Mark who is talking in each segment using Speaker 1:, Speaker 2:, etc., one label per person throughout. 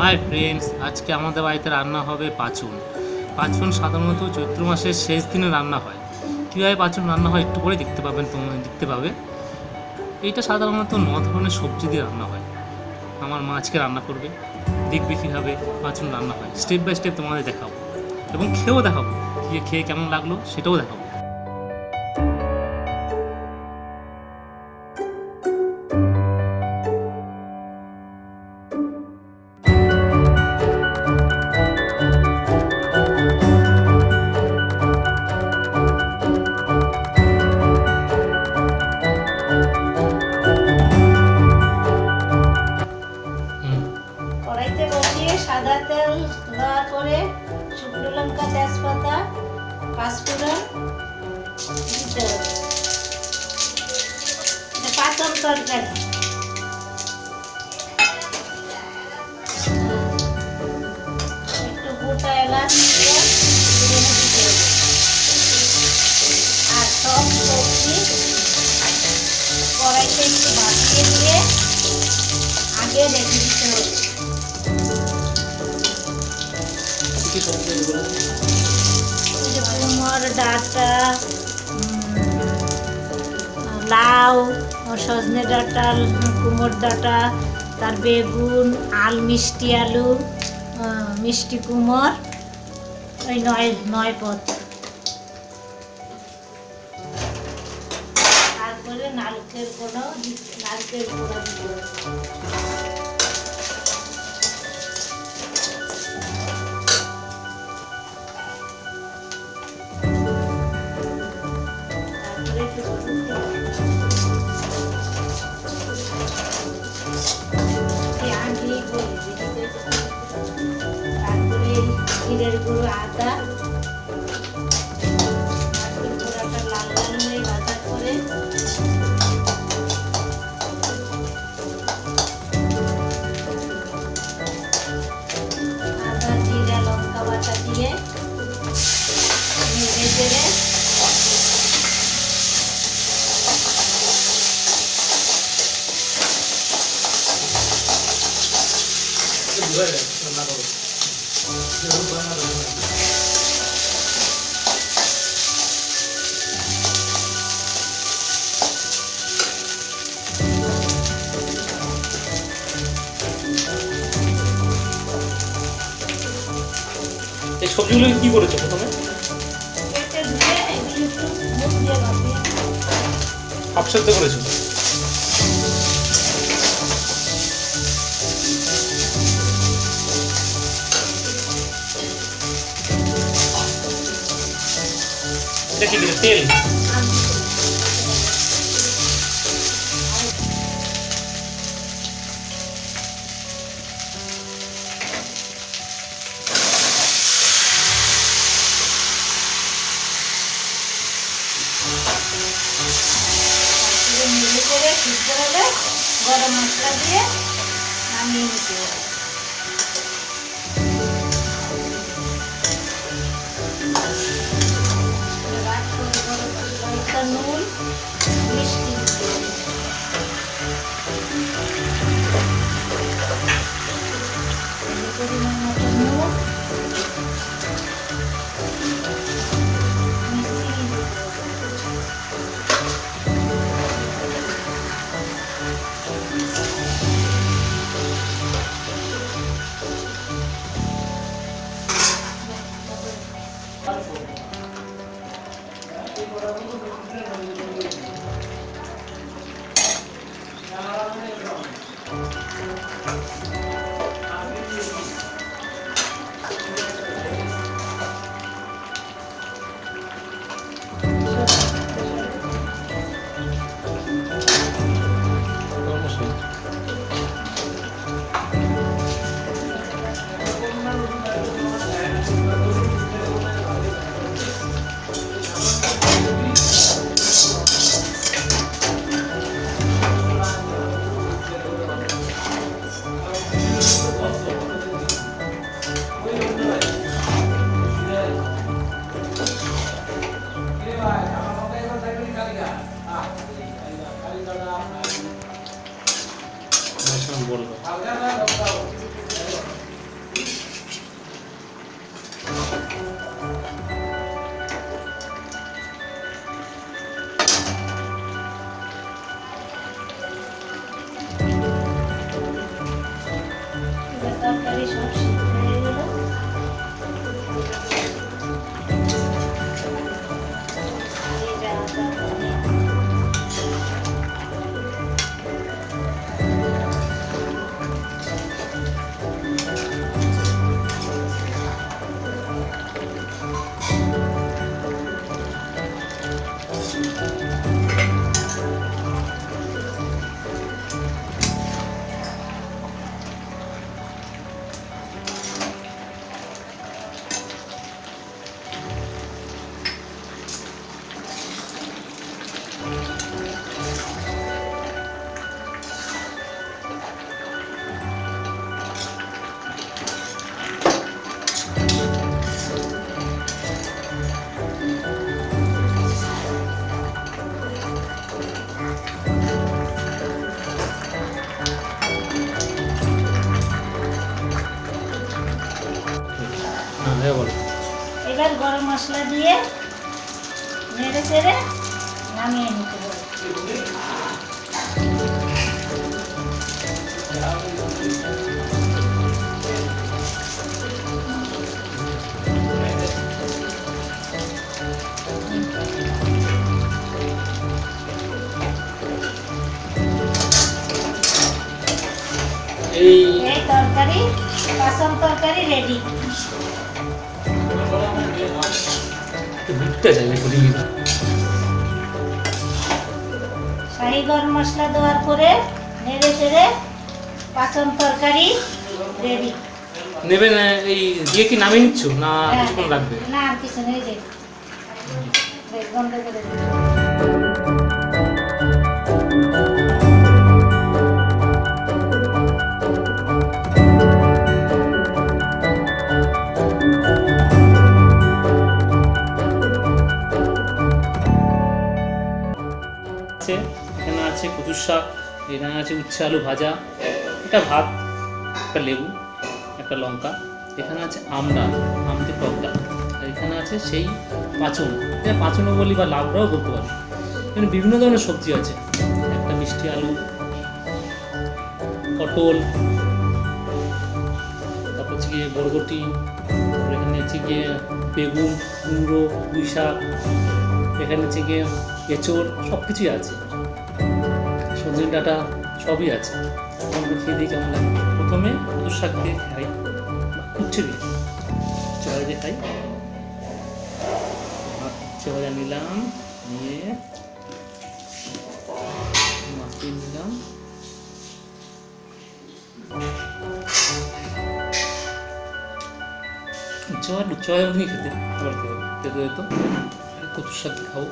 Speaker 1: Hi friends, আজকে আমাদের বাড়িতে রান্না হবে পাঁচন। পাঁচন সাধারণত চৈত্র মাসের শেষ দিনে রান্না হয়। কীভাবে পাঁচন রান্না হয় একটু পরে দেখতে পাবে। এইটা সাধারণত 9 ধরনের সবজি দিয়ে রান্না হয়। আমার মা আজকে রান্না করবে, দেখবে কীভাবে পাঁচন রান্না হয়। স্টেপ বাই স্টেপ তোমাদের দেখাবো এবং খেয়েও দেখাবো, খেয়ে কেমন লাগলো সেটাও দেখাবো।
Speaker 2: কড়াইতে বসিয়ে সাদা তেল দেওয়ার পরে শুকনো লঙ্কা, তেজপাতা, পাঁচফোড়ন দিতে হবে। এটা পাঁচন তরকারি। একটু গোটা এলাচ দিয়ে দিতে হবে। আর সব সবজি কড়াইতে একটু ভাপিয়ে দিয়ে আগে রেখে দিতে হবে। কুমড় ডাঁটা, লাউ, সজনে ডাঁটা, কুমড় ডাঁটা, তার বেগুন, মিষ্টি আলু, মিষ্টি কুমড়, ওই নয় পদ। তারপরে নারকেল কোড়া দিতে হবে। তারপরে জিরের গুঁড়ো, আদা, গোড়াটা লাল লাল হয়ে ভাজা করে আদা, জিরা, লঙ্কা বাটা দিয়ে ভেজে
Speaker 1: এই সবজিগুলো কি করেছো প্রথমে? হাফ সেদ্ধ করেছো? এটা কি তেল?
Speaker 2: মিলে করে সিদ্ধ হলে গরম মশলা দিয়ে নামিয়ে নিতে হবে। নুন, মিষ্টি দিতে হবে। পরিমাণ মতো নুন,
Speaker 1: হ্যাঁ বলো।
Speaker 2: এবার গরম মশলা দিয়ে নেড়ে চেড়ে নামিয়ে নিতে হবে।
Speaker 1: এই
Speaker 2: এই তরকারি, পাঁচন তরকারি রেডি।
Speaker 1: ভিটটা যাবে করি
Speaker 2: শাহি গরম মশলা দেওয়ার পরে নেড়ে চেড়ে পাঁচন তরকারি রেডি।
Speaker 1: নেবে না এই দিয়ে কি নামিয়ে নিচ্ছ না কিছুক্ষণ লাগবে?
Speaker 2: না আর কিছু নেই, যে বন্ধ করে দিই।
Speaker 1: এখানে আছে কচুর শাক, এখানে আছে উচ্ছে আলু ভাজা, এটা ভাত, একটা লেবু, একটা লঙ্কা, এখানে আছে আমডা, আমতে টক ডাল, আর এখানে আছে সেই পাঁচন, এটা পাঁচনও বলি বা লাবড়াও বলতে পারি। এখানে বিভিন্ন ধরনের সবজি আছে, একটা মিষ্টি আলু, পটল, তারপর হচ্ছে গিয়ে বরবটি, তারপর এখানে হচ্ছে গিয়ে বেগুন, কুমড়ো, পুঁই শাক, এখানে হচ্ছে গিয়ে এঁচড়, সব কিছুই আছে, সজনে ডাঁটা সবই আছে। আমরা খেয়ে দিই কেমন লাগে। প্রথমে কচুর শাক দিয়ে খাই, উচ্ছে দিয়ে ভাজা দিয়ে খাই। উচ্ছে ভাজা নিলাম, নিয়ে মাছ দিয়ে নিলাম, উচ্ছে ভাজা নিয়ে খেতে আবার খেতে যেত। কচুর শাক খাও।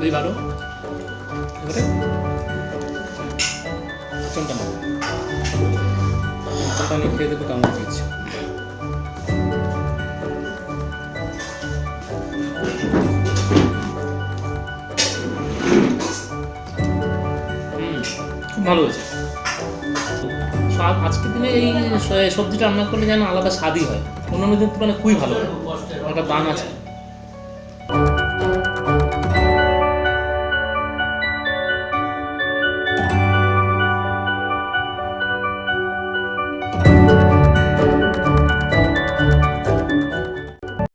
Speaker 1: খুবই ভালো। এবারে আচনটা নেবো, আচনটা নিয়ে খেয়ে দেবো কেমন হয়েছে। খুব ভালো হয়েছে স্বাদ। আজকের দিনে এই সবজিটা রান্না করলে যেন আলাদা স্বাদই হয়, অন্যান্য দিন তুলনায় খুবই ভালো হয়। একটা দান আছে।